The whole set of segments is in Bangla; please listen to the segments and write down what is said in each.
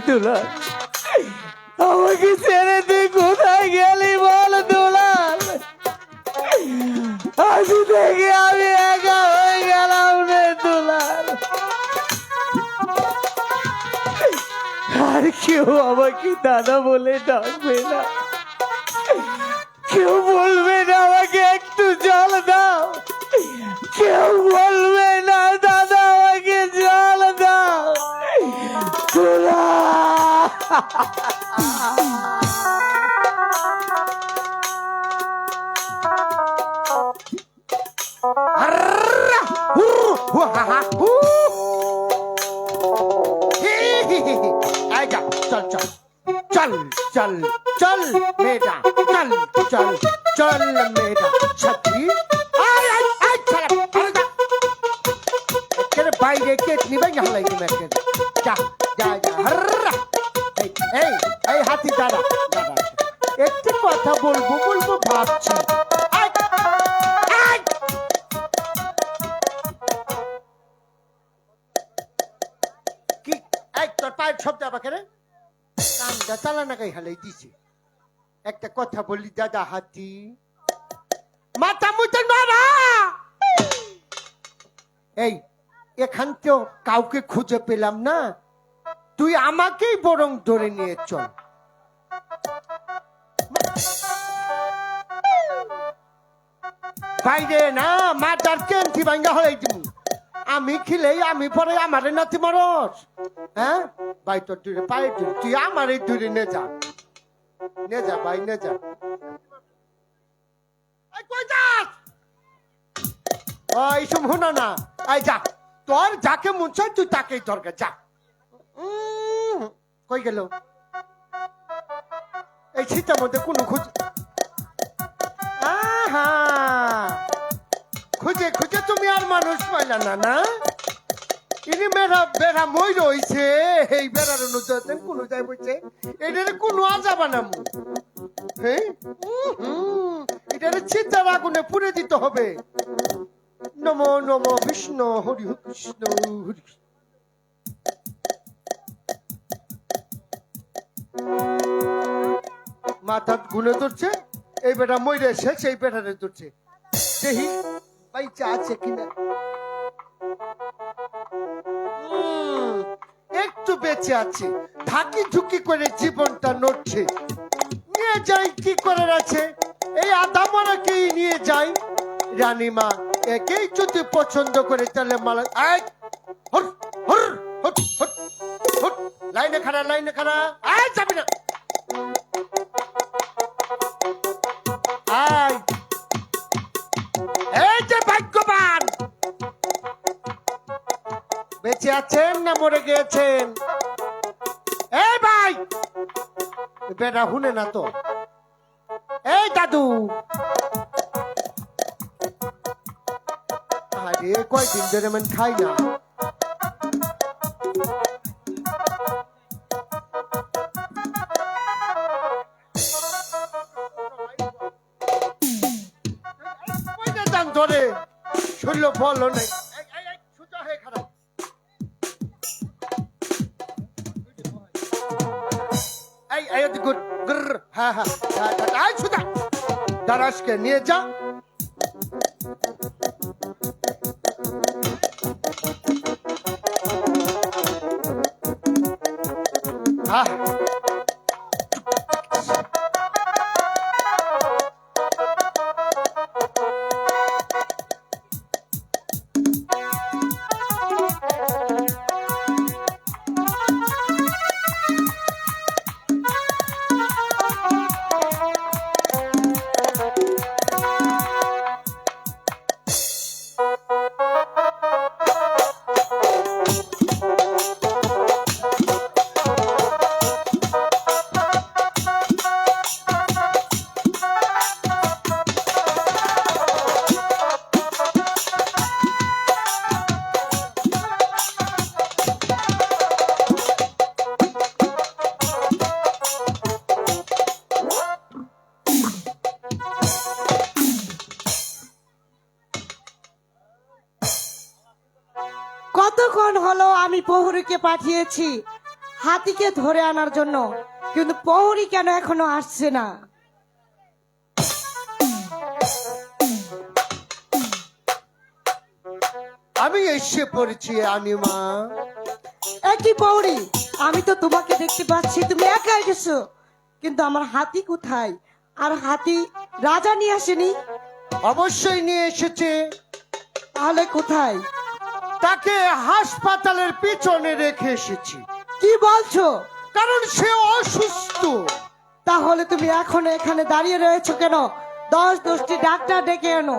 দুলাল, আমাকে ছেড়ে তুই কোথায় গেলি বল দুলাল। আজ থেকে আমি একা হয়ে গেলাম রে দুলাল। আর কেউ আমাকে দাদা বলে ডাকবে না, কেউ বলবে না আমাকে একটু জল দাও, কেউ বলবে না দাদা আমাকে জল দাও। চল চল চল চল চল মেয়েটা, চল চল চল মেয়েটা ছাত্রী। বাইরে কেট নিবে হালাই দিবে, যা যা যা। এই এই হাতি দাঁড়া দাঁড়া, একটু কথা বলবো বলবো ভাবছি। কি এই তোর পায়ের শব্দ আমাকে রে কামটা চালা না গাই হালাই দিছে। একটা কথা বলি দাদা হাতি, মাথা মুতে মারা। এই এখান তো কাউকে খুঁজে পেলাম না, তুই আমাকেই বরং ধরে নিয়ে চল। বাইরে না মাটার কেন্তি ভাঙ্গা হয়ে দিব। আমি খিলেই আমি পরে আমারে নাতি মরস। হ্যাঁ ভাই তোর দূরে পায়ে দূরে, তুই আমার এই দূরে নে যা, নে যা ভাই নে যা। এইসব শোনো না, আই যা, তোর যাকে মন চায় তুই তাকেই দরকার যা। কই গেল এই শীতের মধ্যে কোনো খুঁজে খুঁজে তুমি আর মানুষ পাইলা না না। ইনি মেরা বেড়া মই রইছে, এই বেড়ার অনুযায়ী কোনো যাই বইছে, এটারে কোনো আজাবা নাম। হ্যাঁ এটারে চিন্তার আগুনে পুড়ে দিতে হবে। নমো নমো বিষ্ণু হরি কৃষ্ণ হরি। মাথা গুনে ধরছে, এই বেটা মইরে শেষ, এই বেটারে ধরছে। দেখি বাইচা আছে কিনা, একটু বেঁচে আছে, ধাকি ঝুঁকি করে জীবনটা নড়ছে। নিয়ে যাই কি করার আছে, এই আধা মরাকেই নিয়ে যাই। রানীমা একেই যদি পছন্দ করে তাহলে মালা লাইনে খাড়া লাইনে খাড়া, আয় যাবি না। এই যে ভাগ্যবান, বেঁচে আছেন না মরে গিয়েছেন? এই ভাই বেটা শুনে না তো। এই দাদু, আরে কয়দিন ধরে মানে খাই না। ধরে শরীর বলো নাই, সোজা হয়ে খারাপ। হ্যাঁ হ্যাঁ হ্যাঁ সুদা দারাসকে নিয়ে যা। হ্যাঁ কতক্ষণ হলো আমি প্রহরীকে পাঠিয়েছি, হাতিকে ধরে আনার জন্য, কিন্তু প্রহরী কেন এখনো আসছে না? আমি এসে পড়েছি রানীমা। একই প্রহরী, আমি তো তোমাকে দেখতে পাচ্ছি তুমি একাই গেছো, কিন্তু আমার হাতি কোথায়? আর হাতি রাজা নিয়ে আসেনি? অবশ্যই নিয়ে এসেছে, তাহলে কোথায়? তাকে হাসপাতালের পিছনে রেখে এসেছি, কি বলছো? কারণ সে অসুস্থ। তাহলে তুমি এখন এখানে দাঁড়িয়ে রয়েছো কেন? 10টি ডাক্তার ডেকে এনো,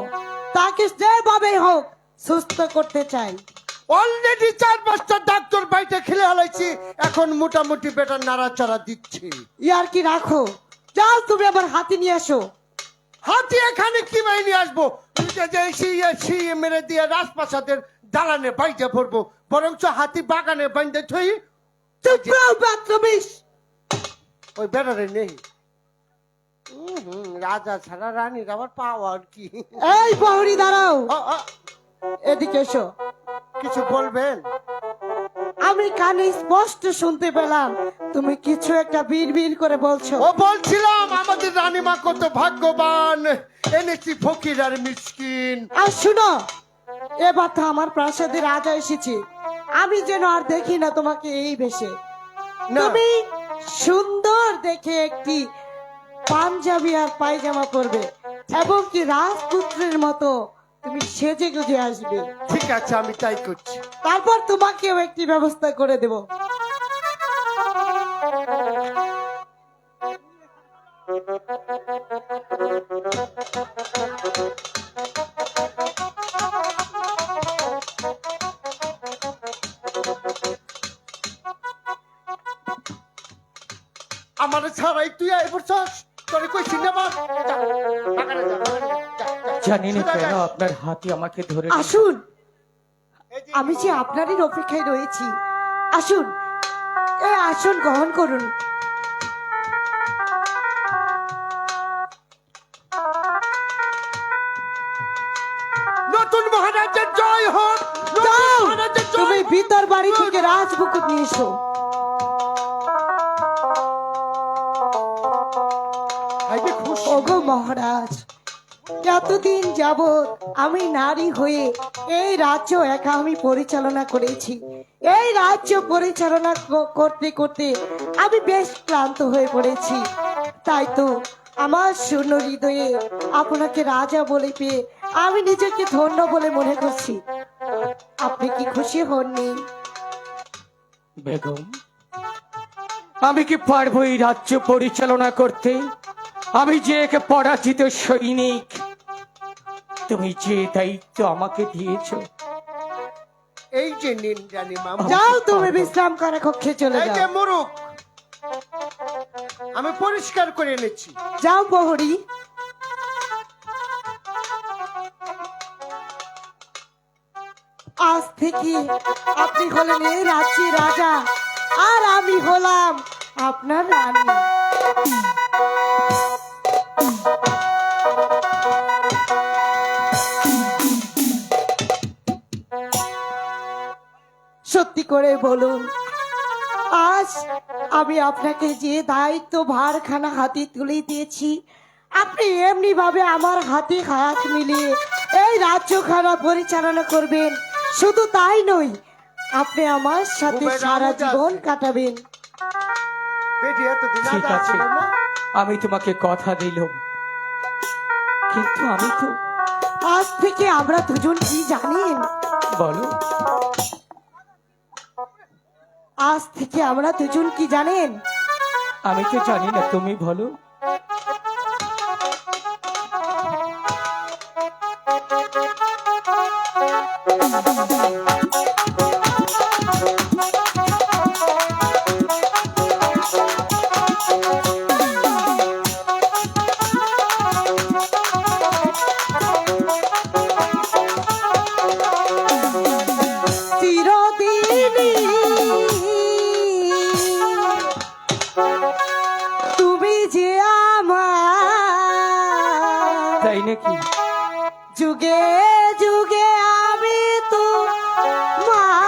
তাকে যেভাবে হোক সুস্থ করতে চাই। অলরেডি 4-5টা ডাক্তার বাইরে খেলে হালাইছি, এখন মোটামুটি বেটা নাড়াচাড়া দিচ্ছে। ইয়ার কি রাখো, যাও তুমি আবার হাতি নিয়ে আসো। হাতি এখানে কি বাহিনী আসবো? মেরে দিয়ে রাজপ্রাসাদের দালানে বাইতে পড়বো, বরঞ্চ হাতি বাগানে বাইন্দে থই। চুপ করো বাথরুমিস। ওই বেড়ারে নেই। রাজা ছাড়া রানীর আবার পাওয়ার কি? এই প্রহরী দাঁড়াও, আ, আ, এদিকে এসো। কিছু বলবেন? আমি কানে স্পষ্ট শুনতে পেলাম তুমি কিছু একটা বিড়বিড় করে বলছো। ও বলছিলাম আমাদের রানীমা কত ভাগ্যবান, এনেছি ফকির আর মিসকিন। আর শুনো, এবার তো আমার প্রাসাদে রাজা এসেছে, আমি যেন আর দেখি না তোমাকে এই বেশে। না। তুমি সুন্দর দেখে একটি পাঞ্জাবি আর পায়জামা পরবে, এবং কি রাজপুত্রের মতো তুমি সেজে গুজে আসবে। ঠিক আছে, আমি তাই করছি। তারপর তোমাকেও একটি ব্যবস্থা করে দেব। আমার ছাড়াই তুই আয় পড়ছস, তোরে কইছি না বা? যা, বাগানে যা, বাগানে যা, যা, যা। জানি না সোজা কেন যা। আপনার হাতি আমাকে ধরে আসুন, এই যে- আমি যে আপনারই অপেক্ষায় রয়েছি। আসুন, এই আসন গ্রহণ করুন। নতুন মহারাজের জয় হোক, নতুন যাও, মহারাজের জয় তুমি হোক। ভিতর বাড়ি থেকে রাজবুকুট নিয়ে এসো। এই যে খুশি। ওগো মহারাজ, এতদিন যাবৎ আমি নারী হয়ে এই রাজ্য একা আমি পরিচালনা করেছি। এই রাজ্য পরিচালনা করতে করতে আমি বেশ ক্লান্ত হয়ে পড়েছি। তাই তো আমার শূন্য হৃদয়ে আপনাকে রাজা বলে পেয়ে আমি নিজেকে ধন্য বলে মনে করছি। আপনি কি খুশি হননি? বেগম, আমি কি পারবো এই রাজ্য পরিচালনা করতে? আমি যে এক পরাজিত সৈনিক, তুমি যে দায়িত্ব আমাকে দিয়েছ, এই যে নিন রানীমা। যাও, তুমি বিশ্রাম করা কক্ষে চলে এই যে যাও। মুরুখ, আমি পরিষ্কার করে এনেছি। যাও প্রহরী। আজ থেকে আপনি হলেন এই রাজ্যের রাজা, আর আমি হলাম আপনার রানী। সত্যি করে বলুন, আজ আমি আপনাকে যে দায়িত্ব ভারখানা হাতে তুলে দিয়েছি, আপনি এমনি ভাবে আমার হাতে হাত মিলিয়ে এই রাজ্যখানা পরিচালনা করবেন। শুধু তাই নয়, আপনি আমার সাথে উভয় সারা রামও জীবন যাচ্ছে। কাটাবেন। বেটি এতদিন ঠিক আগে আছে, আসলো না? আমি তোমাকে কথা দিলাম, কিন্তু আমি তো, আজ থেকে আমরা দুজন কি জানেন? বলো। আজ থেকে আমরা দুজন কি জানেন? আমি তো জানি না, তুমি বলো। চিরদিনই তুমি যে আমার, তাই নাকি? যুগে যুগে আমি তো মারি।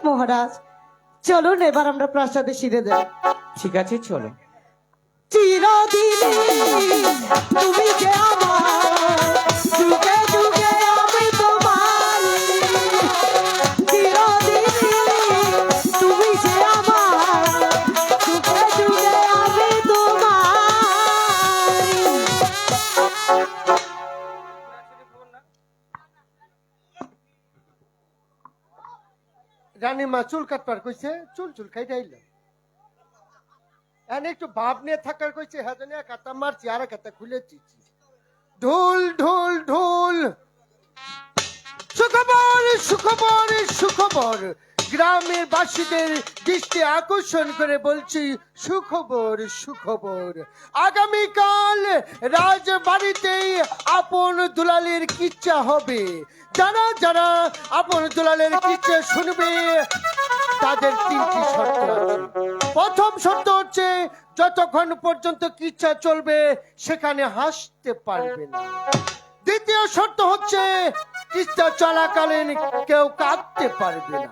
মহারাজ, চলুন এবার আমরা প্রাসাদে ফিরে যাই। ঠিক আছে, চলো। চিরদিন তুমি যে আমার, যুগে যুগে আমি তোমার। চিরদিন তুমি যে আমার, যুগে যুগে আমি তোমার। রানীমা চুল কাটবার কইছে, চুল চুল খাই যাইলাম। একটু ভাব নিয়ে থাকার কইছে, হ্যাঁ জানি এক হাতা মারছি আর এক হাতা খুলে দিচ্ছি। ঢোল ঢোল ঢোল, সুখবর সুখবর সুখবর, গ্রামের বাসীদের দৃষ্টি আকর্ষণ করে বলছি সুখবর সুখবর। আগামীকাল রাজবাড়িতেই আপন দুলালের কিচ্ছা হবে। যারা যারা আপন দুলালের কিচ্ছা শুনবে তাদের তিনটি শর্ত আছে। প্রথম শর্ত হচ্ছে যতক্ষণ পর্যন্ত কিচ্ছা চলবে সেখানে হাসতে পারবে না। দ্বিতীয় শর্ত হচ্ছে কিচ্ছা চলাকালীন কেউ কাঁদতে পারবে না।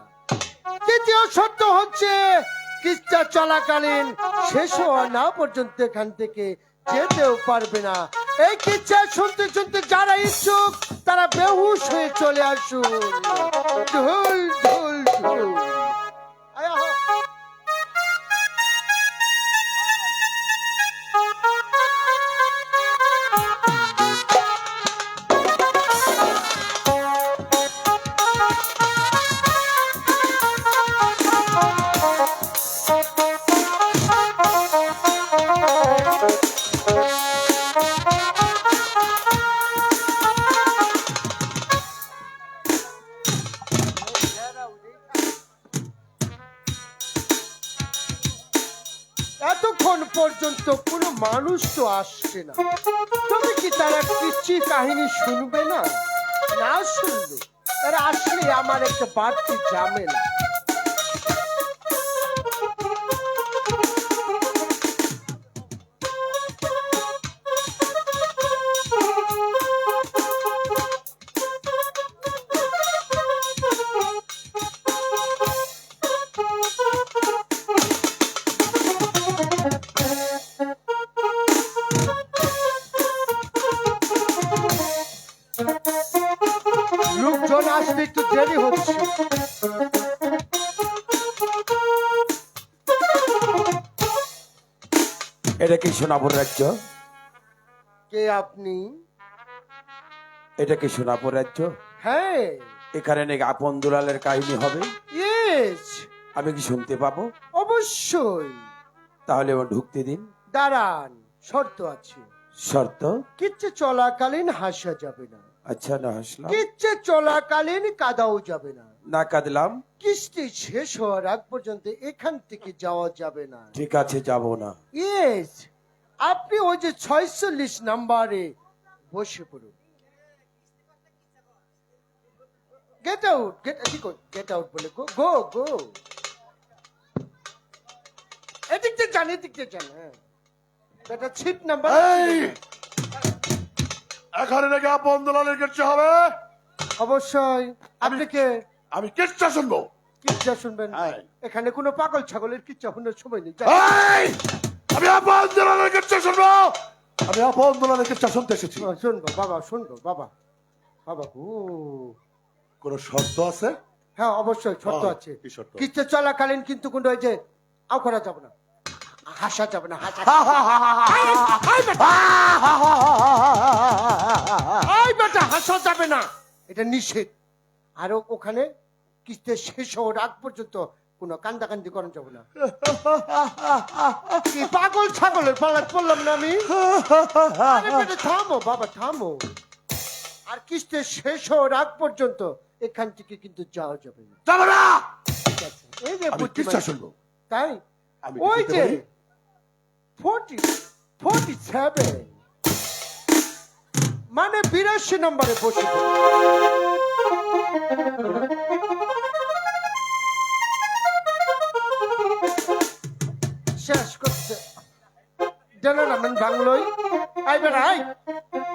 তৃতীয় শর্ত হচ্ছে কিচ্ছা চলাকালীন শেষ হওয়া না পর্যন্ত এখান থেকে যেতেও পারবে না। এই কিচ্ছা শুনতে শুনতে যারা ইচ্ছুক তারা বেহুশ হয়ে চলে আসুন। ঢোল ঢোল ঢোল। আয় আহ। এতক্ষণ পর্যন্ত কোনো মানুষ তো আসছে না, তবে কি তারা কিচ্ছি কাহিনী শুনবে না? না শুনবে, তারা আসলে আমার একটা বাড়তি ঝামেলা। লোকজন আসতে একটু দেরি হচ্ছে। এটা কি সোনাপুর রাজ্য? কে আপনি? এটা কি সোনাপুর রাজ্য? হ্যাঁ। এখানে নাকি আপন দুলালের কাহিনী হবে? ইয়েস, আমি কি শুনতে পাবো? অবশ্যই। তাহলে আমার ঢুকতে দিন। দাঁড়ান, শর্ত আছে। শর্ত? কিচ্ছা চলাকালীন হাসা যাবে না। আচ্ছা, না হাসলাম। কিচ্ছা চলাকালীন কাদাও যাবে না। না কাঁদলাম। কিস্তি শেষ হওয়ার আগ পর্যন্ত এখান থেকে যাওয়া যাবে না। ঠিক আছে, যাব না। ইয়েস, আপনি ওই যে 46 নাম্বারে বসে পড়ুন। গেট আউট, গেট আউট বলে গো গো গো। এদিক দিয়ে যান, এদিক দিয়ে যান। হ্যাঁ, এটা সিট নাম্বার। এখানে নাকি আপন দুলালের কিচ্ছা হবে? অবশ্যই। আপনি কে? আমি কিচ্ছা শুনবো। কিচ্ছা শুনবেন? হ্যাঁ। এখানে কোনো পাগল ছাগলের কিচ্ছা শোনার সময় নেই। যান। এই! আমি আপন দুলালের কিচ্ছা শুনবো। আমি আপন দুলালের কিচ্ছা শুনতে এসেছি। শুনবো বাবা, শুনবো বাবা। বাবা গো। কোন শর্ত আছে? হ্যাঁ, অবশ্যই শর্ত আছে। কি শর্ত? কিচ্ছা চলাকালীন কিন্তু কোনো ওই যে আও করা যাবে না, হাসা যাবে না। হাসা আই বেটা, হাসা যাবে না, এটা নিষেধ। আর ওখানে কিস্তি শেষ হওয়ার আগ পর্যন্ত কোনো কান্দাকান্দি করা যাবে না। কি পাগল ছাগলের পালাত পড়লাম না আমি? আরে বেটা থামো বাবা, থামো। আর কিস্তি শেষ হওয়ার আগ পর্যন্ত এখান থেকে কিন্তু যাওয়া যাবে না। যাবো না। ঠিক আছে, এই যে আমি বুদ্ধিমান। কিচ্ছা শুনবো। তাই আমি ওই কি যে বলি? 47 মানে 82 নম্বরে বসে পড়ো। শেষ করছে জানালাম বাংলোই। আই বেড়াই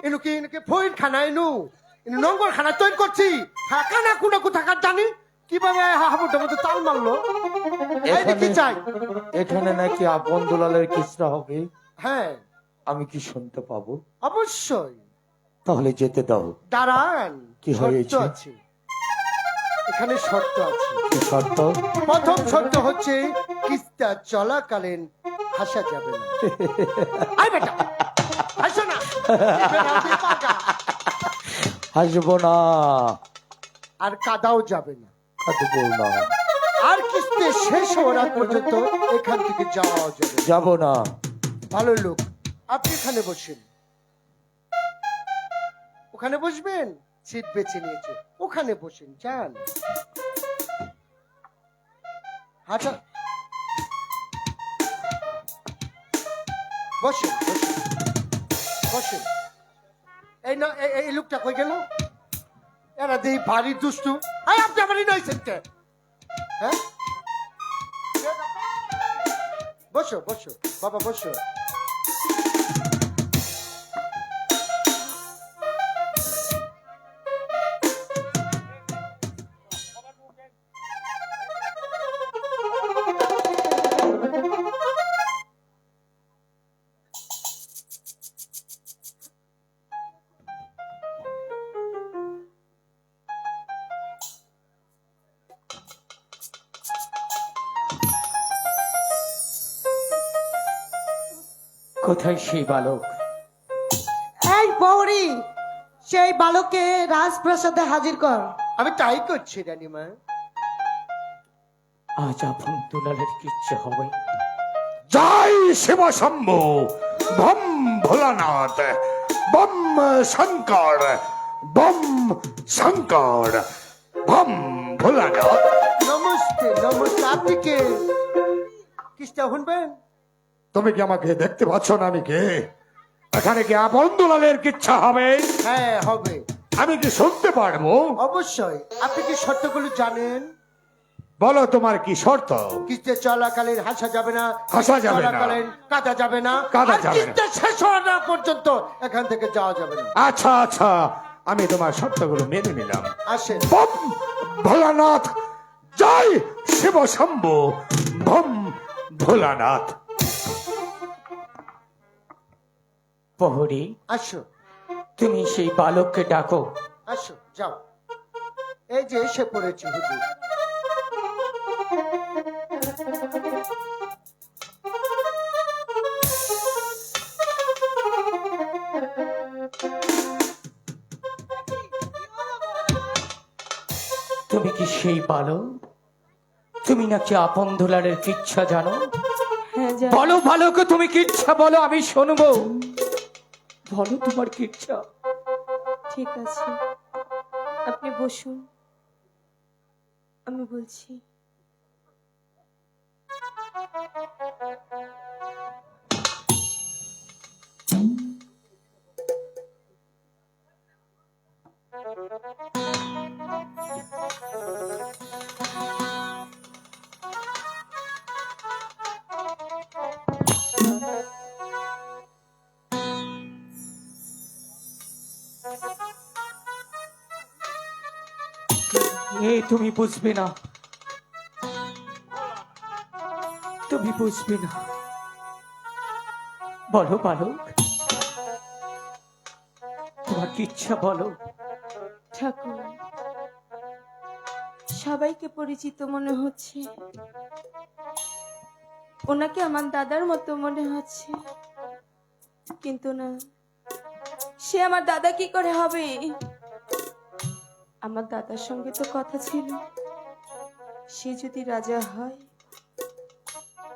ইনুকে ফইর খানা ইনু নঙ্গর খানা তৈরি করছি। খানা কুনা কোথাকার জানি কিভাবে হাবুটার মধ্যে তাল মারলো? এই রে, কি চাই? এখানে নাকি আপন দুলালের কিসরা হবে, হ্যাঁ আমি কি শুনতে পাবো? অবশ্যই। তাহলে যেতে দাও। দাঁড়ান, কি শর্ত হয়েছে? আছে এখানে, শর্ত আছে। কি শর্ত? প্রথম শর্ত হচ্ছে কিস্তা চলাকালীন হাসা যাবে না। আই বেটা, হাসো না। বেটা, তুই পাকা। হাসবো না, আর কাদাও যাবে না। কাঁদবো না, আর কিস্তি শেষ হওয়ার আগ পর্যন্ত এখান থেকে যাওয়া যাবে না। যাব না। ভালো লোক, আপনি এখানে বসেন। ওখানে বসবেন, সিট বেছে নিয়েছে, ওখানে বসেন, যান। হাঁটা, বসেন বসেন বসেন। এই না, এই লোকটা কই গেল? এরা দেই ভারী দুষ্টু। এই আপনি বাড়ি নইছেন কে? হ্যাঁ, বসো বসো বাবা, বসো। কোথায় সেই বালক? এই বৌরি, সেই বালককে রাজপ্রাসাদে হাজির কর। আমি তাই করছি রানীমা। আজ আপন দুলালের কিচ্ছু হবে। জয় শিব শম্ভু, বম ভোলানাথ, বম শঙ্কর, বম শঙ্কর, বম ভোলানাথ। নমস্তে নমস্তে, আপনি কে? কিসটা শুনবেন? তুমি কি আমাকে দেখতে পাচ্ছ না? আমি কে? এখানে কি আপন দুলালের কিচ্ছা হবে? হ্যাঁ হবে। আমি কি শুনতে পারবো? অবশ্যই। আপনি কি শর্তগুলো জানেন? বলো তোমার কি শর্ত? কিস্তে চলাকালীন হাসা যাবে না, হাসা যাবে না। চলাকালীন কাঁদা যাবে না, কাঁদা আর যাবে না। কিস্তে শেষ হওয়া না পর্যন্ত এখান থেকে যাওয়া যাবে না। আচ্ছা আচ্ছা, আমি তোমার শর্তগুলো মেনে নিলাম। আসেন। বম ভোলানাথ, জয় শিব শম্ভু, বম ভোলানাথ। প্রহরী, আসো তুমি সেই বালককে ডাকো। আসো, যাও। এই যে এসে পড়েছি হুজুর। তুমি কি সেই বালক? তুমি নাকি আপন দুলালের কিচ্ছা জানো? হ্যাঁ, যা। বলো বালক, তুমি কিচ্ছা বলো, আমি শুনবো। বলো তোমার কিচ্ছা। ঠিক আছে, আপনি বসুন, আমি বলছি। তুমি বুঝবে না, তুমি বুঝবে না। বলো বালক, তোমার কিচ্ছা বলো। ঠাকুর, সবাইকে পরিচিত মনে হচ্ছে, ওনাকে আমার দাদার মতো মনে হচ্ছে, কিন্তু না, সে আমার দাদা কি করে হবে? আমার দাদার সঙ্গে তো কথা ছিল, সে যদি রাজা হয়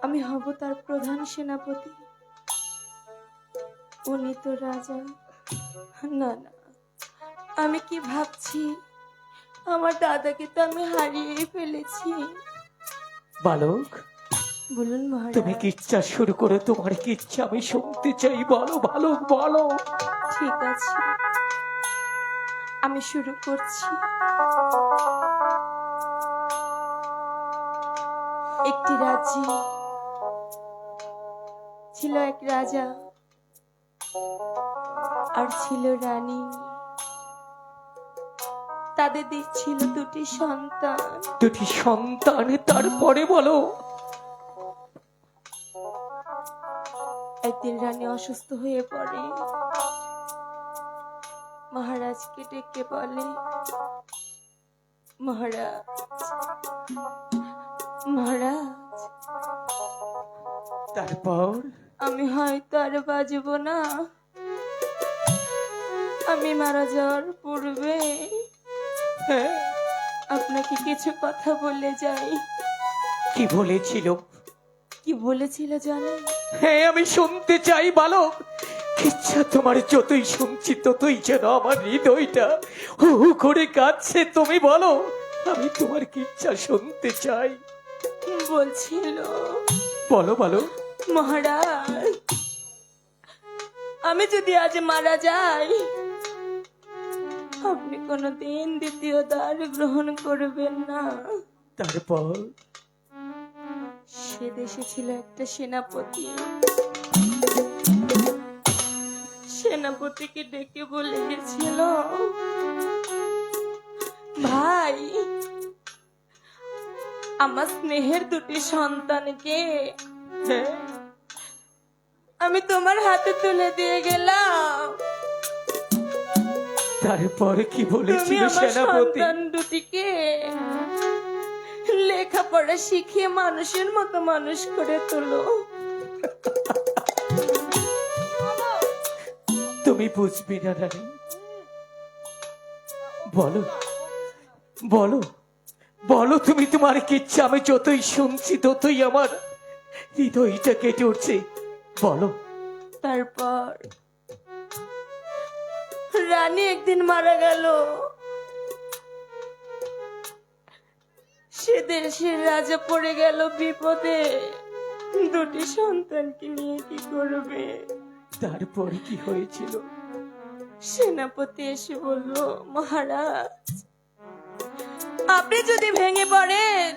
আমি হব তার প্রধান সেনাপতি। উনি তো রাজা। না না, আমি কি ভাবছি, আমার দাদাকে তো আমি হারিয়ে ফেলেছি। বালক, বলুন মহারাজ। তুমি কিচ্ছা শুরু করে, তোমার কিচ্ছা আমি শুনতে চাই। বলো বালক, বলো। ঠিক আছে, আমি শুরু করছি। একটি রাজ্যে ছিল এক রাজা, আর ছিল রানী। তাদের ছিল দুটি সন্তান। দুটি সন্তান, তারপরে বলো। একদিন রানী অসুস্থ হয়ে পড়ে, মহারাজকে ডেকে বলে, মহারাজ, মহারাজ, তারপর আমি হয়তো আর বাঁচব না। আমি মারা যাওয়ার পূর্বে হ্যাঁ, আপনাকে কিছু কথা বলে যাই। কি বলেছিল? কি বলেছিল জানেন? হ্যাঁ, আমি শুনতে চাই বালক। ইচ্ছা তোমার যতই শুনছি ততই যেন আমার হৃদয়টা হু হু করে কাঁদছে। তুমি বলো, আমি তোমার কিচ্ছা শুনতে চাই। বলছিল, বলো বলো। মহারাজ, আমি যদি আজ মারা যাই, আপনি কোনোদিন দ্বিতীয় দ্বার গ্রহণ করবেন না। তারপর সে দেশে ছিল একটা সেনাপতি। সেনাপতিকে ডেকে বলে গেছিল, ভাই, আমার স্নেহের দুটি সন্তানকে হ্যাঁ, আমি তোমার হাতে তুলে দিয়ে গেলাম। তারপর কি তুমি বলেছিল আমার সেনাপতি? সন্তান দুটিকে লেখাপড়া শিখিয়ে মানুষের মতো মানুষ করে তোলো। তুমি বুঝবি না রানী। বলো বলো বলো, তুমি তোমার কিচ্ছা। আমি যতই শুনছি ততই আমার হৃদয়টা কেটে উঠছে। বলো। তারপর রানী একদিন মারা গেল। সে দেশের রাজা পড়ে গেল বিপদে। দুটি সন্তানকে নিয়ে কি করবে? তারপর কি হয়েছিল? সেনাপতি এসে বলল, মহারাজ, আপনি যদি ভেঙে পড়েন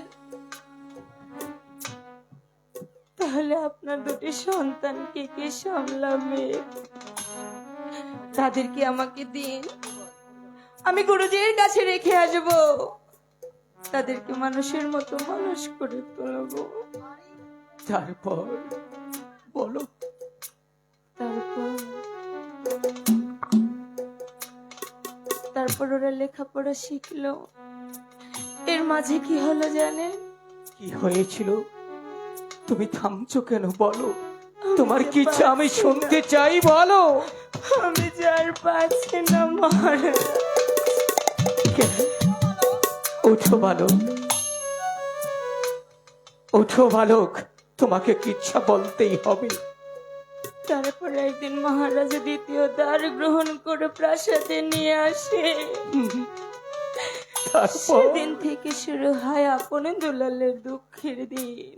তাহলে আপনার দুটি সন্তানকে কে সামলাবে? তাদেরকে আমাকে দিন, আমি গুরুজির কাছে রেখে আসবো। তাদেরকে মানুষের মতো মানুষ করে তুলবো। তারপর বলো। তারপর ওরা লেখাপড়া শিখলো। এর মাঝে কি হলো জানেন? কি হয়েছিল? তুমি থামছো কেন? বলো, তোমার কিচ্ছা আমি শুনতে চাই। বলো। আমি যার পাচ্ছি না মহারাজ। কেন? ওঠো বালক, ওঠো বালক, তোমাকে কিচ্ছা বলতেই হবে। তারপর একদিন মহারাজ দ্বিতীয় দ্বার গ্রহণ করে প্রাসাদে নিয়ে আসে। তারপর সেদিন থেকে শুরু হয় আপন দুলালের দুঃখের দিন।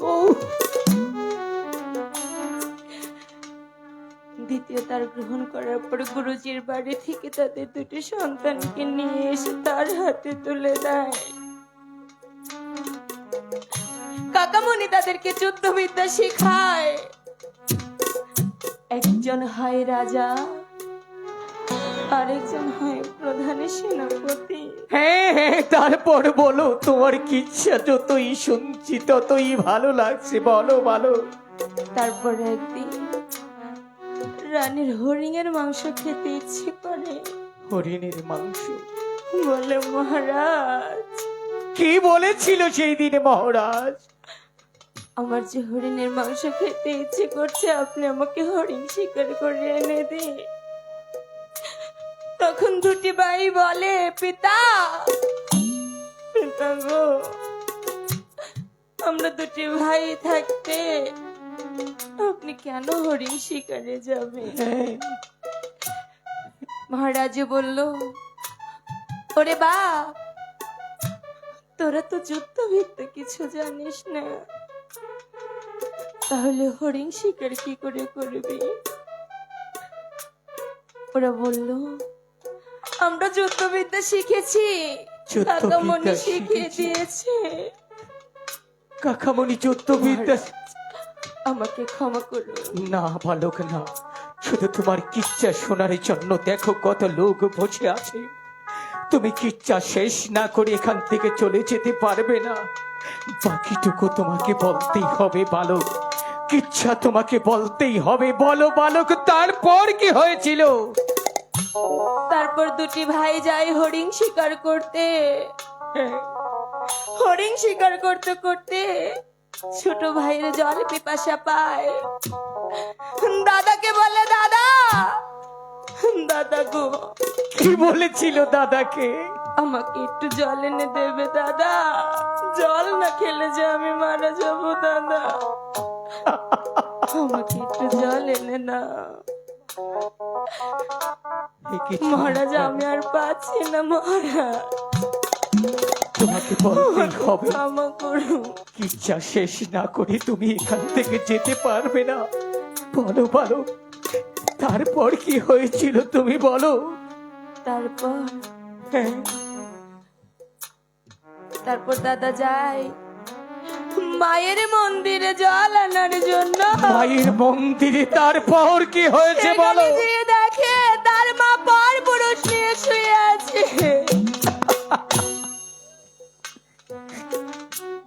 দ্বিতীয় দ্বার গ্রহণ করার পর গুরুজির বাড়ি থেকে তাদের দুটি সন্তানকে নিয়ে এসে তার হাতে তুলে দেয়। কাকামণি তাদেরকে যুদ্ধবিদ্যা শেখায়। একজন হয় রাজা, আরেকজন হয় প্রধান সেনাপতি। হ্যাঁ হ্যাঁ, তারপর বলো। তোমার কিচ্ছা যতই শুনছি ততই ভালো লাগছে। বলো বলো। তারপর একদিন রানীর হরিণের মাংস খেতে ইচ্ছে করে। হরিণের মাংস? বলে, মহারাজ, কি বলেছিল সেই দিনে মহারাজ? আমার যে হরিণের মাংস খেতে ইচ্ছে করছে, আপনি আমাকে হরিণ শিকার করে এনে দিন। তখন দুটি ভাই বলে, পিতা, পিতা গো, আমরা দুটি ভাই থাকতে আপনি কেন হরিণ শিকারে যাবে? হ্যাঁ, মহারাজ বলল, ওরে বাপ, তোরা তো যুদ্ধবিদ্যা কিছু জানিস না, তাহলে হরিণ শিকার কি করে করবি? ওরা বলল, আমরা যুদ্ধবিদ্যা শিখেছি, যুদ্ধবিদ্যা কাকামণি শিখিয়ে শিখেছি। দিয়েছে। কাকামণি যুদ্ধবিদ্যা? আমাকে ক্ষমা করো। না বালক না, শুধু তোমার কিচ্ছা শোনার জন্য দেখো কত লোক বসে আছে। তুমি কিচ্ছা শেষ না করে এখান থেকে চলে যেতে পারবে না। বাকিটুকু তোমাকে বলতেই হবে বালক, কিচ্ছা তোমাকে বলতেই হবে। বলো বালক, তারপর কি হয়েছিল? তারপর দুটি ভাই যায় হরিণ শিকার করতে। হ্যাঁ, হরিণ শিকার করতে করতে ছোট ভাইয়ের জল পিপাসা পায়। দাদাকে বলে, দাদা, দাদা গো, কি বলেছিল দাদাকে? আমাকে একটু জল এনে দেবে দাদা, জল না খেলে যে আমি মারা যাব দাদা, আমাকে একটু জল এনে না। এ কি মহারাজ, আমি আর পাচ্ছি না মহারাজ, তোমাকে বলতেই হবে। ক্ষমা করুন। কিচ্ছা শেষ না করে তুমি এখান থেকে যেতে পারবে না। বলো বালক, তারপর কি হয়েছিল তুমি বলো। তারপর হ্যাঁ, তারপর দাদা যায় মায়ের মন্দিরে জল আনার জন্য। মায়ের মন্দিরে তারপর কি হয়েছে বলো। সেখানে গিয়ে দেখে তার মা পর পুরুষ নিয়ে শুয়ে আছে।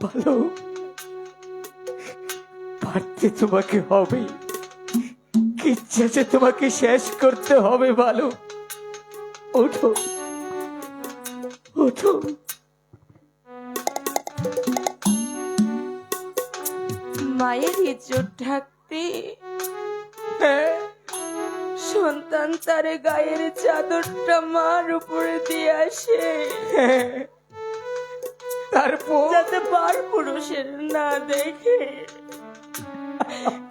বলো, পারতে তোমাকে হবে, কিচ্ছা যে তোমাকে শেষ করতে হবে। বলো, ওঠো ওঠো। মায়ের ইজ্জত ঢাকতে হ্যাঁ, সন্তান তার গায়ের চাদরটা মার উপরে দিয়ে আসে, হ্যাঁ, তারপর যাতে পর পুরুষের না দেখে।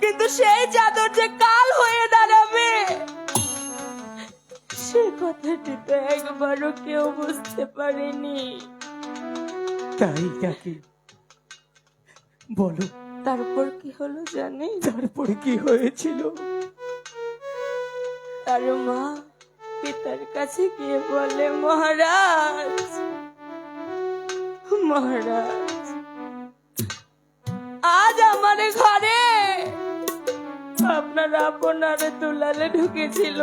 কিন্তু সেই চাদর যে কাল হয়ে দাঁড়াবে, সে কথাটি তো একবারও কেউ বুঝতে পারেনি। তাই নাকি? বলো, তারপর কি হলো জানি? তারপরে কি হয়েছিল? তার মা পিতার কাছে গিয়ে বলে, মহারাজ, মহারাজ, আজ আমার ঘরে আপনার আপনারে দুলালে ঢুকেছিল।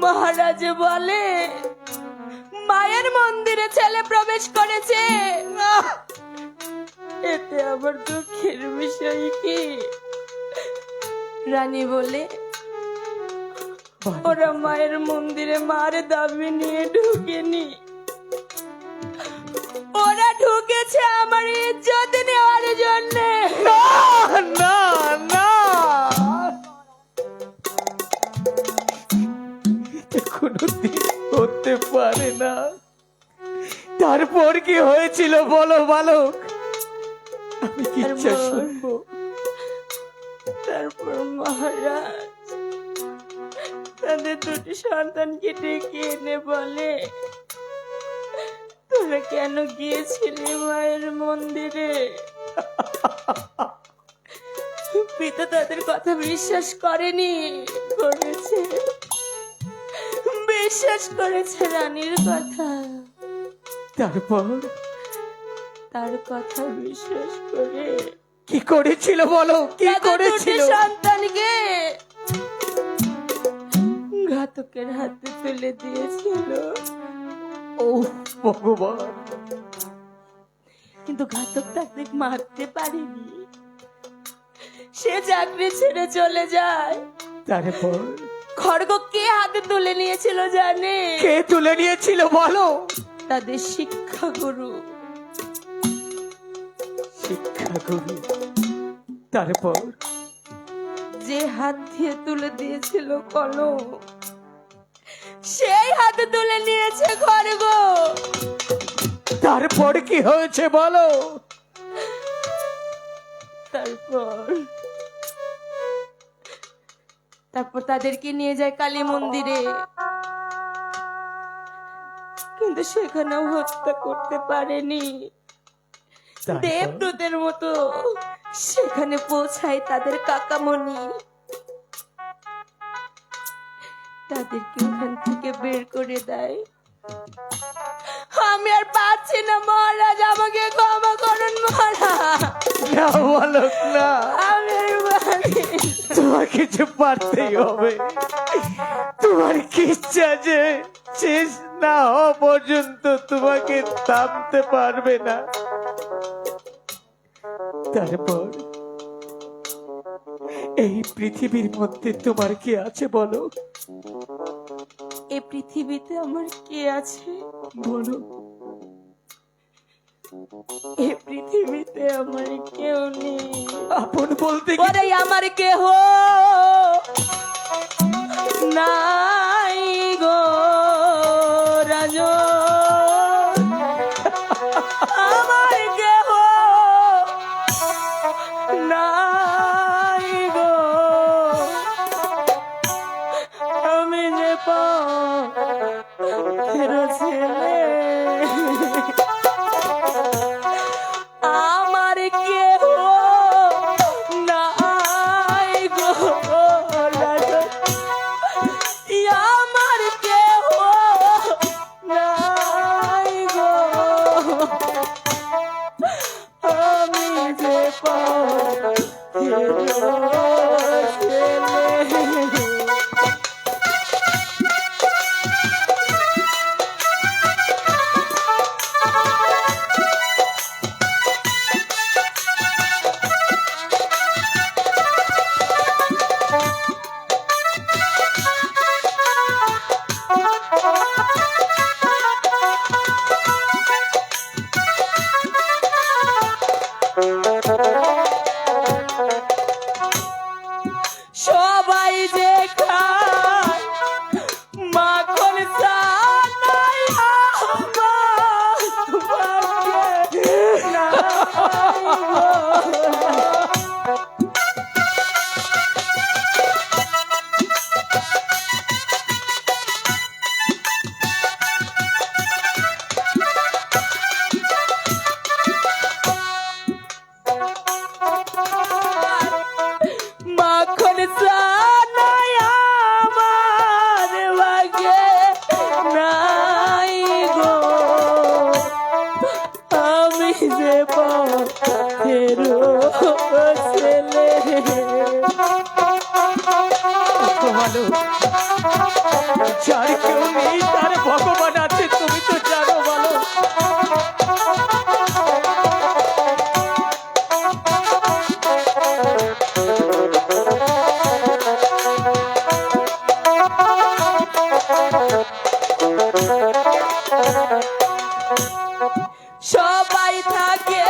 মহারাজ বলে, মায়ের মন্দিরে ছেলে প্রবেশ করেছে। আহ! এতে আবার দুঃখের বিষয় কি? রানী বলে, ওরা মায়ের মন্দিরে মার দাবি নিয়ে ঢুকেনি, ওরা ঢুকেছে আমার ইজ্জত নেওয়ার জন্য। না না না, এটা কোনোদিন হতে পারে না। তারপর কি হয়েছিল বলো বালক, আমি কিচ্ছা শুনবো। তারপর মহারাজ তাদের দুটি সন্তানকে ডেকে এনে বলে, তোরা কেন গিয়েছিলি মায়ের মন্দিরে? পিতা তাদের কথা বিশ্বাস করেনি, করেছে, বিশ্বাস করেছে রানীর কথা। তারপর তার কথা বিশ্বাস করে কি করেছিল বলো, কি তাদের দুটি করেছিল? সন্তানকে ঘাতকের হাতে তুলে দিয়েছিল। ও ভগবান, কিন্তু ঘাতক তাদের মারতে পারেনি, সে চাকরি ছেড়ে চলে যায়। তারপর খড়গ কে হাতে তুলে নিয়েছিল জানে? কে তুলে নিয়েছিল বলো? তাদের শিক্ষাগুরু। শিক্ষাগুরু। তারপর যে হাত দিয়ে তুলে দিয়েছিল কলম, সেই হাতে তুলে নিয়েছে খড়গ। তারপর কি হয়েছে বলো? তারপর তাদেরকে নিয়ে যায় কালী মন্দিরে, কিন্তু সেখানেও হত্যা করতে পারেনি। তারপর? দেবদূতের মতো সেখানে পৌঁছায় তাদের কাকামণি, তাদেরকে ওখান থেকে বের করে দেয়। আমি আর পাচ্ছি না মহারাজ, আমাকে ক্ষমা করুন মহারাজ, না বালক না, আমি আর পাচ্ছি না। তোমার কিছু পারতেই হবে, তোমার কিচ্ছা যে শেষ না হওয়া পর্যন্ত তোমাকে থামতে পারবে না। তারপর এই পৃথিবীর মধ্যে তোমার কি আছে বলো? এই পৃথিবীতে আমার কে আছে? বলো। এই পৃথিবীতে আমার কেউ নেই। আপন বলতে কি? ওরে আমার কেহ নাই গো রাজন, আমার কেহ নাই গো, আমি যে পথের ছেলে, আমার কেহ নাই গো রাজন, আমার কেহ নাই গো, আমি যে পথের ছেলে। সবাই যে খায় মাখন সানাই, আমার ভাগ্যে নাই গো। মাখন সানাই আমার ভাগ্যে নাই গো, আমি যে পথের ছেলে। ভালো, যার কেউ নেই তার ভগবান আছে, তুমি তো জানো। বলো। সবাই থাকে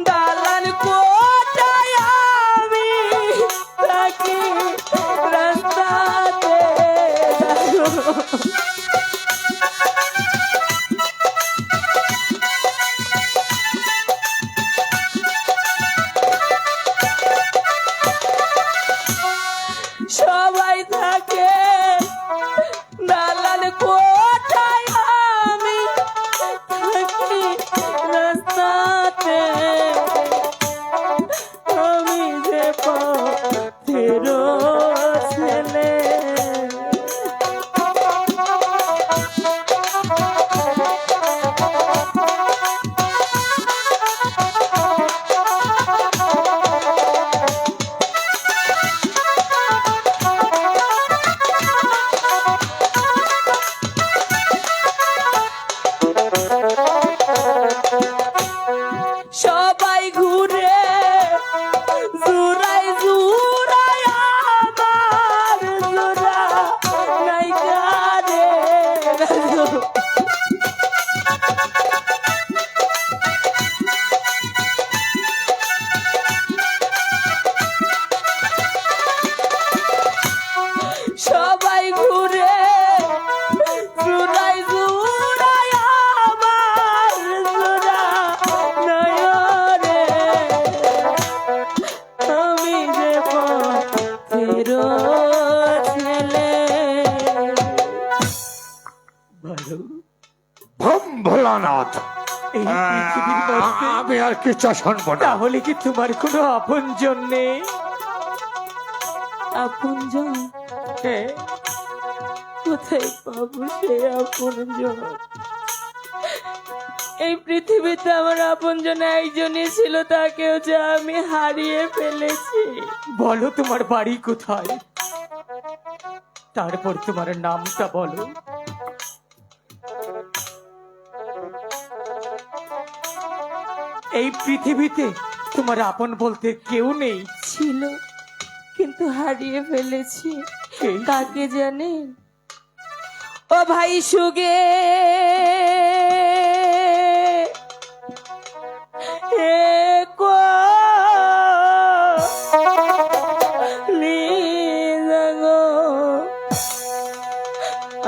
দালান কোঠায়, আমি থাকি রাস্তাতে। সবাই থাকে দালান কোঠায়, আমি থাকি রাস্তাতে, আমি যে পথের ছেলে। সবাই ঘুরে জুরাই জুরাই, আমার জোড়া নাই কারে। সবাই ঘুরে জুরাই জুরাই, আমার জোড়া নাই রে, আমি যে পথের ছেলে। ভালো, ভম ভোলানাথ, এই পৃথিবীর মধ্যে আমি আর কিচ্ছু শুনবো না। তাহলে কি তোমার কোনো আপনজন নেই? আপনজন? হ্যাঁ, কোথায় পাবো সে আপনজন? এই পৃথিবীতে আমার আপনজন একজনই ছিল, তাকেও যে আমি হারিয়ে ফেলেছি। বলো তোমার বাড়ি কোথায়? তারপর তোমার নামটা বলো। এই পৃথিবীতে তোমার আপন বলতে কেউ নেই। ছিল, কিন্তু হারিয়ে ফেলেছি। এই কাকে জানেন? ও ভাই সুগে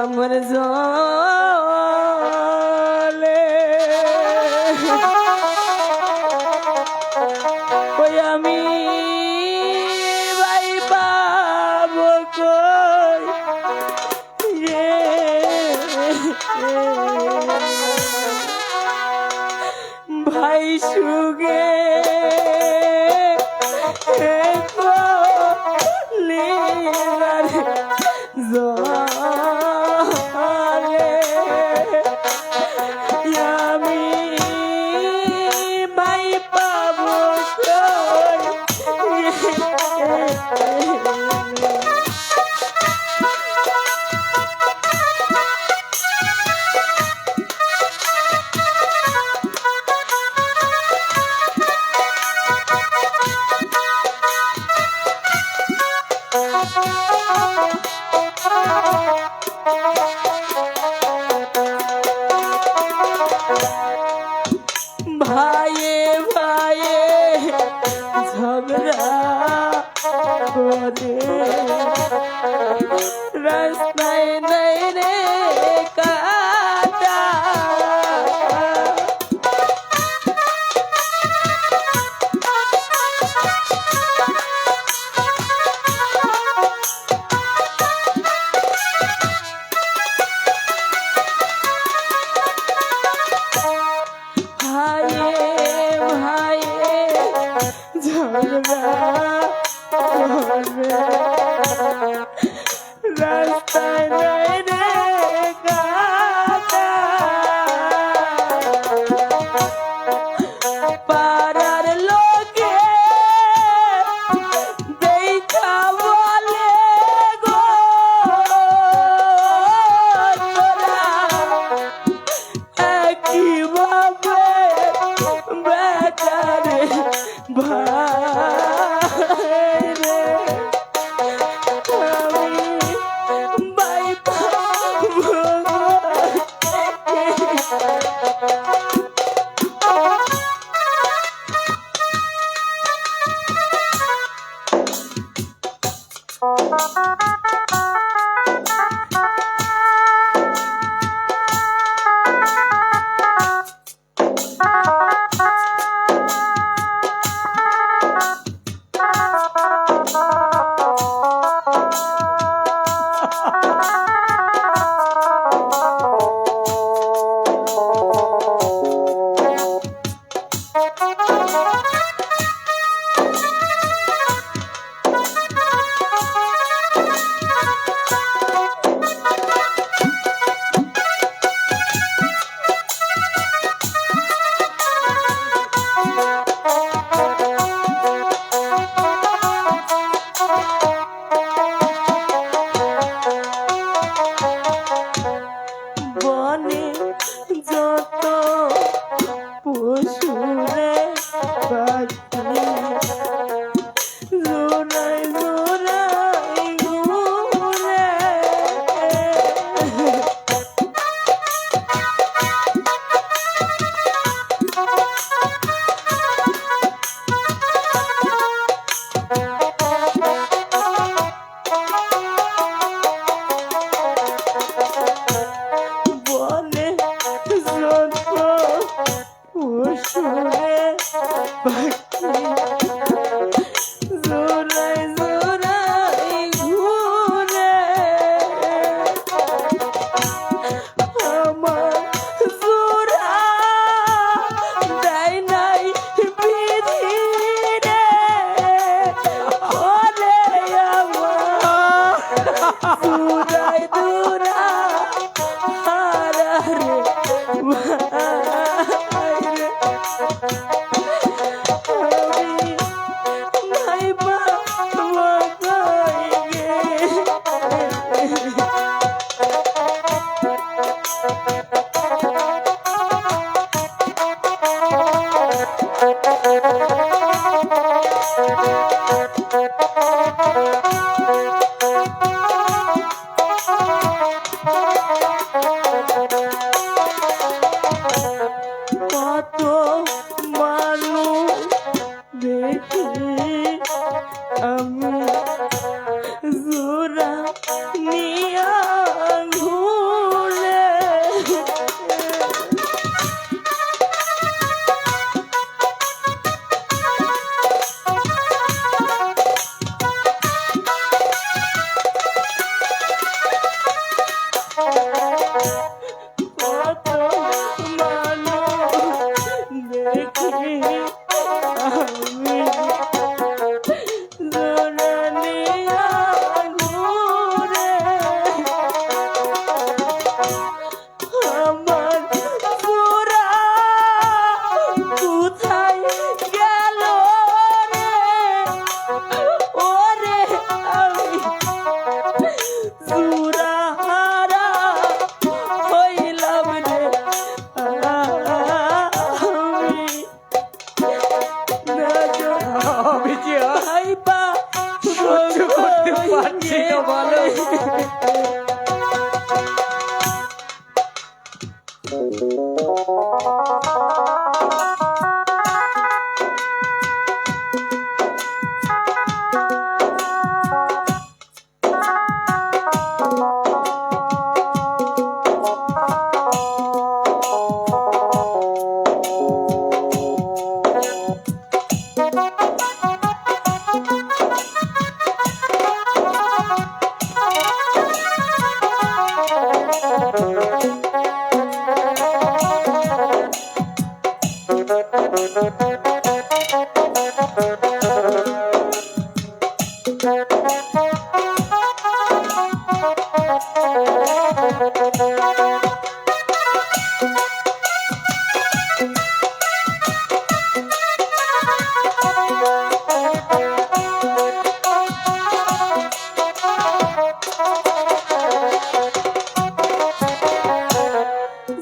আমার জলে ওই আমি ভাই পাবো কই রে ভাই সুগে আমি ভাই পাবো কই ভাইয়ে ভাইয়ে ঝগড়া করে রাস্তায় নাই রে কাটা ভাইয়ে ভাইয়ে ঝগড়া করে রাস্তায় নাই রে কাটা পাড়ার লোকে দেখা বলে গো তোরা কিভাবে বেচারে ভাই রে আমি ভাই পাবো বনে যত পশুরে পাখি জোড়ায় জোড়ায় ঘুরে বনে যত পশুরে পাখি জোড়ায় জোড়ায় ঘুরে আমার জোড়া দেয় নাই বিধি রে ওরে আমার জোড়ায় জোড়া হারা রে ভাই রে আমি কত মানুষ দেখি আমি জোড়া নিয়া ঘুরে। কত মানুষ দেখি আমি জোড়া নিয়া ঘুরে। আমার জোড়া কোথায় গেল রে? ওরে আমি জোড়াহারা হইলাম রে। আমি যে আর ভাইবা সহ্য করতে পারছি না বলো।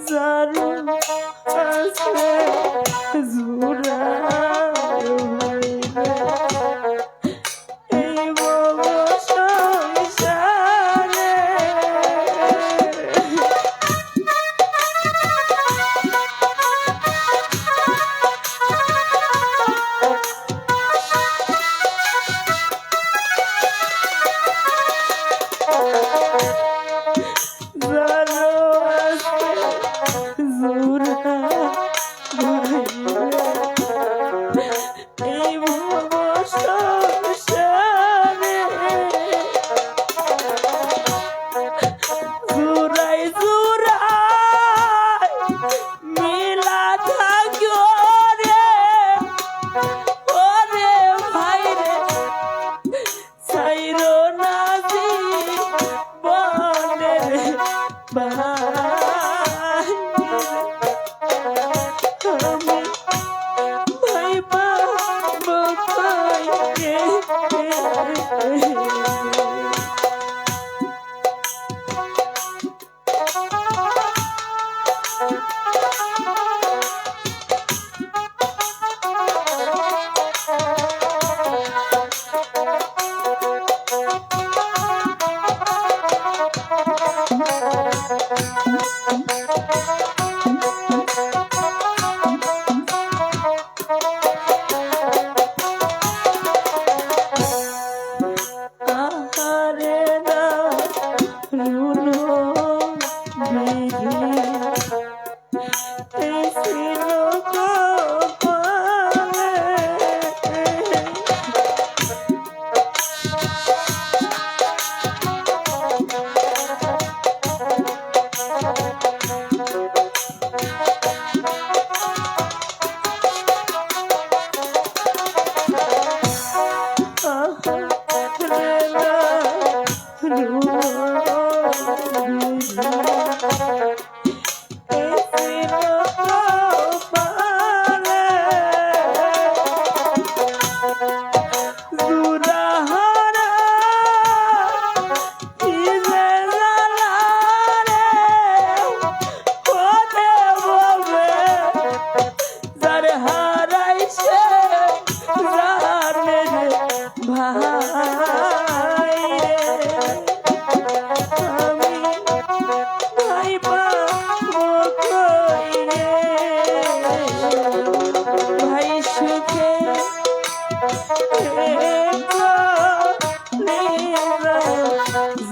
জারু আছে জোড়া ভাইবা এই বব সংসারে। জারু আছে জোড়া ভাইবা এই বব সংসারে। জোড়াই জোড়াই মিলা থাকো রে। ওরে ভাই রে ছাইরো না জীবনের ভাই আমি ভাইবা বকাইকে।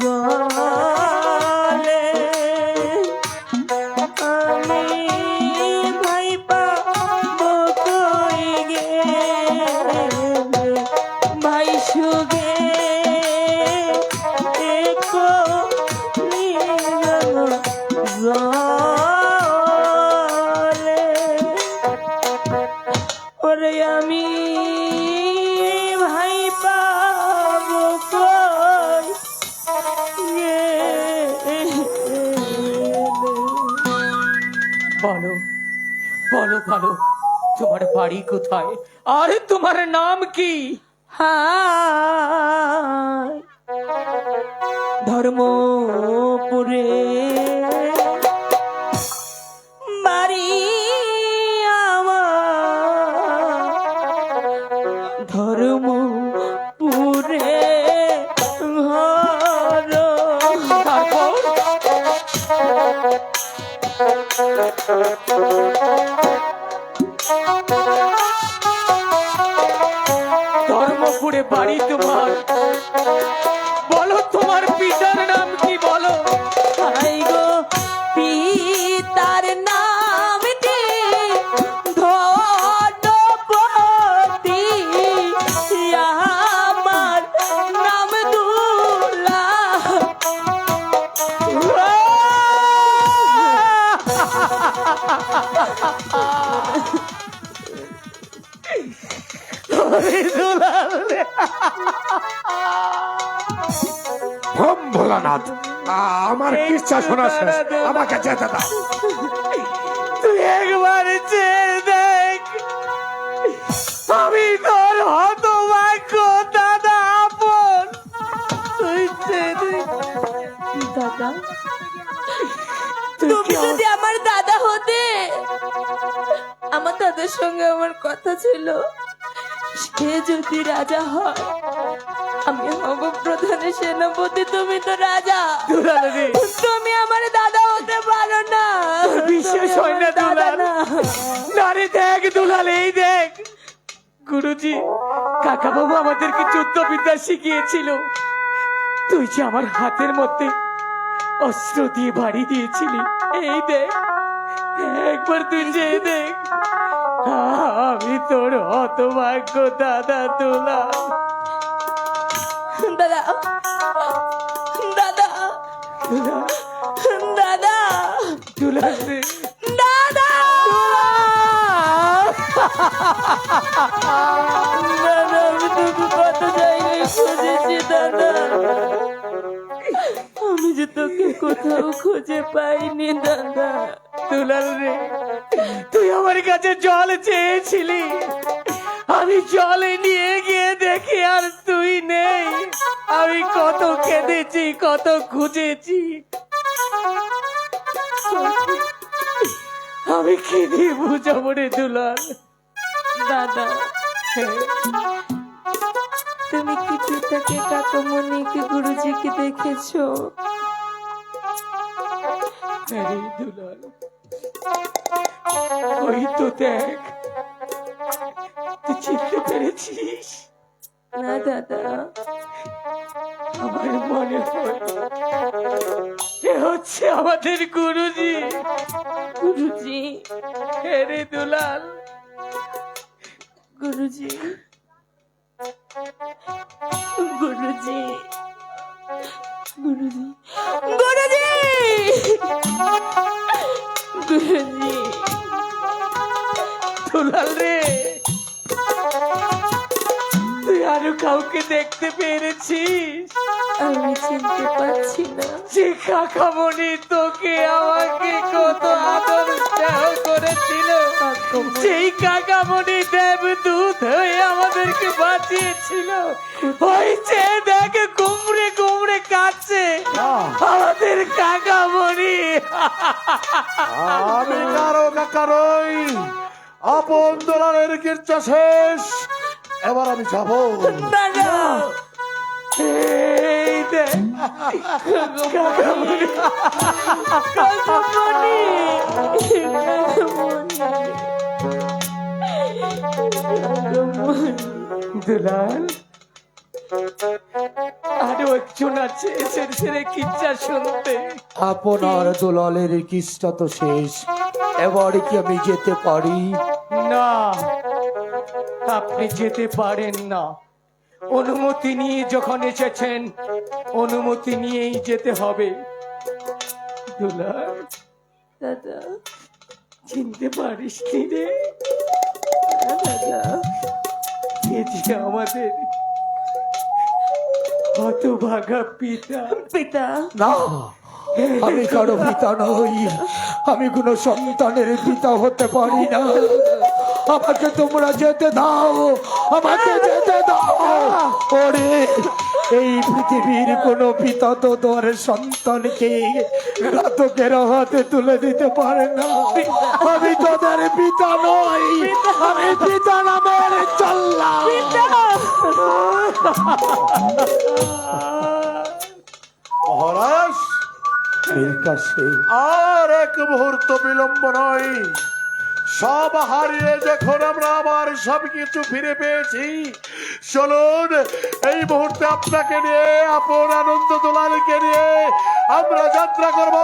জলে আমি ভাই পাবো কই গেলে ভাই সুগে একো জলে ওরে আমি ভাই পাবো কই বলো বলো বলো, তোমার বাড়ি কোথায় আর তোমার নাম কি? হায় ধর্মপুরে বাড়ি আমার, ধর্মপুরে ঘর। তারপর ধর্মপুরে বাড়ি তোমার, বলো তোমার পিতার নাম কি? বলো। হাই গো পিতার নামটি ধনপতি, আমার নাম দুলা। হোম ভোলানাথ, আমার কিচ্ছা শোনা শেষ, আমাকে যেতে দাও। তুই একবার চেয়ে দেখ, আমি তোর হতভাগ্য দাদা আপন। তুই চেয়ে দেখ। দাদা, তুই তুমি কি যদি আমার দাদা হতে, আমার দাদার সঙ্গে আমার কথা ছিল, সে যদি রাজা হয় আমি হব প্রধানের সেনাপতি, তুমি তো রাজা, দুলালে তুমি আমার দাদা হতে পারো না। বিশ্বাস হয় না দাদা দুলাল। না। নারে দেখ দুলালে, এই দেখ, গুরুজি কাকা বাবু আমাদেরকে যুদ্ধবিদ্যা শিখিয়েছিল। তুই যে আমার হাতের মধ্যে অস্ত্র দিয়ে বাড়ি দিয়েছিলি, এই দেখ, একবার তুই চেয়ে দেখ, আমি তোর হতভাগ্য দাদা দুলাল। দাদা, দাদা, দাদা, দুলাল রে। দাদা, দাদা, আমি তোকে কত জায়গায় খুঁজেছি দাদা, আমি যে তোকে কোথাও খুঁজে পাইনি দাদা। দুলাল রে, তুই আমার কাছে জল চেয়েছিলি, আমি জলে নিয়ে গিয়ে দেখি আর তুই নেই। আমি কত কেঁদেছি, কত খুঁজেছি, আমি কি দিয়ে বুঝাবো রে দুলাল। দাদা, তুমি কি পিতাকে, কাকামণিকে, গুরুজিকে দেখেছো? আরে দুলাল, ওই তো দেখ, তুই চিনতে পেরেছিস? না দাদা, আমার মনে হয় এ হচ্ছে আমাদের গুরুজি। গুরুজি, রে দুলাল, গুরুজি, গুরুজি, গুরুজি, গুরুজি, গুরুজি। দুলাল রে, তুই আরো কাউকে দেখতে পেরেছিস? আমি চিনতে পারছি না। যে কাকামণি তোকে আমাকে কত আদর স্নেহ করেছিল, সেই কাকামণি দেবদূত হয়ে আমাদেরকে বাঁচিয়েছিল, ওই যে দেখ কুমড়ে কুমড়ে কাটছে আমাদের কাকামণি। আমি কারো কাকারই আপন দোলালের কিচ্ছা শেষ, এবার আমি যাবো। দাদা, এই দেখ কাকামণি, কাকামণি, কাকামণি, কাকামণি। দুলাল, আরো একজন আছে ছেড়ে কিচ্ছা শুনতে। আপনার দুলালের কিস্তা তো শেষ, এবার কি আমি যেতে পারি? না, আপনি যেতে পারেন না। অনুমতি নিয়ে যখন এসেছেন, অনুমতি নিয়েই যেতে হবে। দুলাল, দাদা, চিনতে পারিস নি রে? দাদা, এ যে আমাদের হতভাগা পিতা। পিতা, না, আমি কারো পিতা নই, আমি কোনো সন্তানের পিতা হতে পারি না। আমাকে তোমরা যেতে দাও, আমাকে যেতে দাও। ওরে, এই পৃথিবীর কোন পিতা তো তোর সন্তানকে ঘাতকের হাতে তুলে দিতে পারে না। আমি তোদের পিতা নই, আমি পিতা নামের চললাম। মহারাজ, আর এক মুহূর্ত বিলম্ব নয়। সব হারিয়ে যখন আমরা আবার সবকিছু ফিরে পেয়েছি, চলুন এই মুহূর্তে আপনাকে নিয়ে, আপন আনন্দ দুলালকে নিয়ে আমরা যাত্রা করব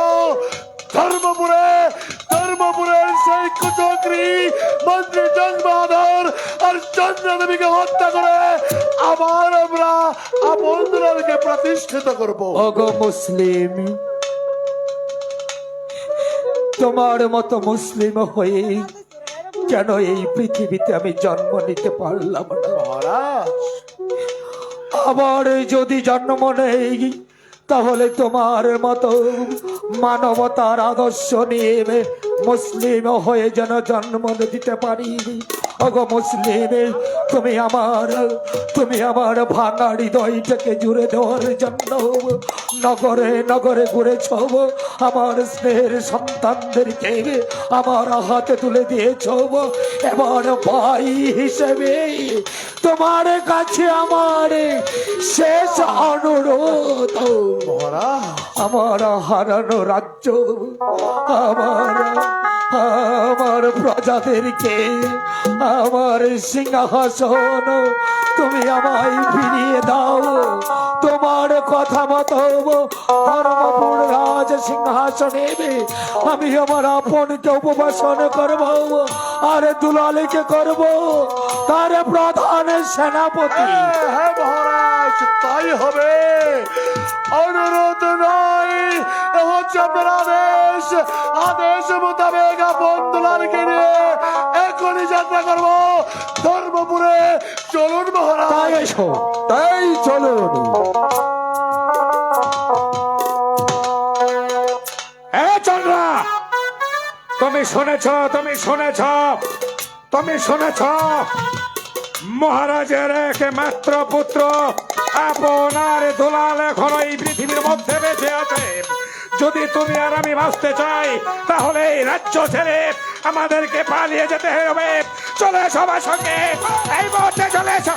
ধর্মপুরে। ধর্মপুরের সেই কুচক্রী মন্ত্রী জন্মাধর আর চন্দ্রদেবীকে হত্যা করে আবার আমরা আপন দুলালকে প্রতিষ্ঠিত করব। ওগো মুসলিম, তোমার মতো মুসলিম হয়ে কেন এই পৃথিবীতে আমি জন্ম নিতে পারলাম না? মহারাজ, আবার যদি জন্ম নেই, তাহলে তোমার মতো মানবতার আদর্শ নিয়ে মুসলিম হয়ে যেন জন্ম দিতে পারি। ওগো মুসলিম, তুমি আমার ভাঙা হৃদয়টাকে জুড়ে দেওয়ার জন্য নগরে নগরে ঘুরেছ, আমার স্নেহের সন্তানদেরকে আমার হাতে তুলে দিয়েছ। এবার ভাই হিসেবে তোমার কাছে আমার শেষ অনুরোধ, মহারাজ, আমার হারানো রাজ্য, আমার প্রজাদেরকে, আমার সিংহাসন তুমি আমায় ফিরিয়ে দাও। তোমার কথা মতো ধর্মপুর রাজ সিংহাসনে আমি আমার আপনকে উপবাসন করব, আর দুলালকে করব তার প্রধান সেনাপতি। হ্যাঁ মহারাজ, তাই হবে। অনুরোধ নয়, এ হচ্ছে আপনার আদেশ। আদেশ মোতাবেক আপন দুলালকে নিয়ে এখনই যাত্রা করব ধর্মপুরে। চলুন মহারাজ। তাই এসো, তাই চলুন। চন্দ্রা, তুমি শুনেছ, তুমি শুনেছ, তুমি শুনেছ, মহারাজের একমাত্র পুত্র আপনার দুলাল এখনো এই পৃথিবীর মধ্যে বেঁচে আছে। যদি তুমি আর আমি বাঁচতে চাই, তাহলে এই রাজ্য ছেড়ে আমাদেরকে পালিয়ে যেতে হবে। চলে এসো আমার সঙ্গে, এই মুহূর্তে চলে এসো।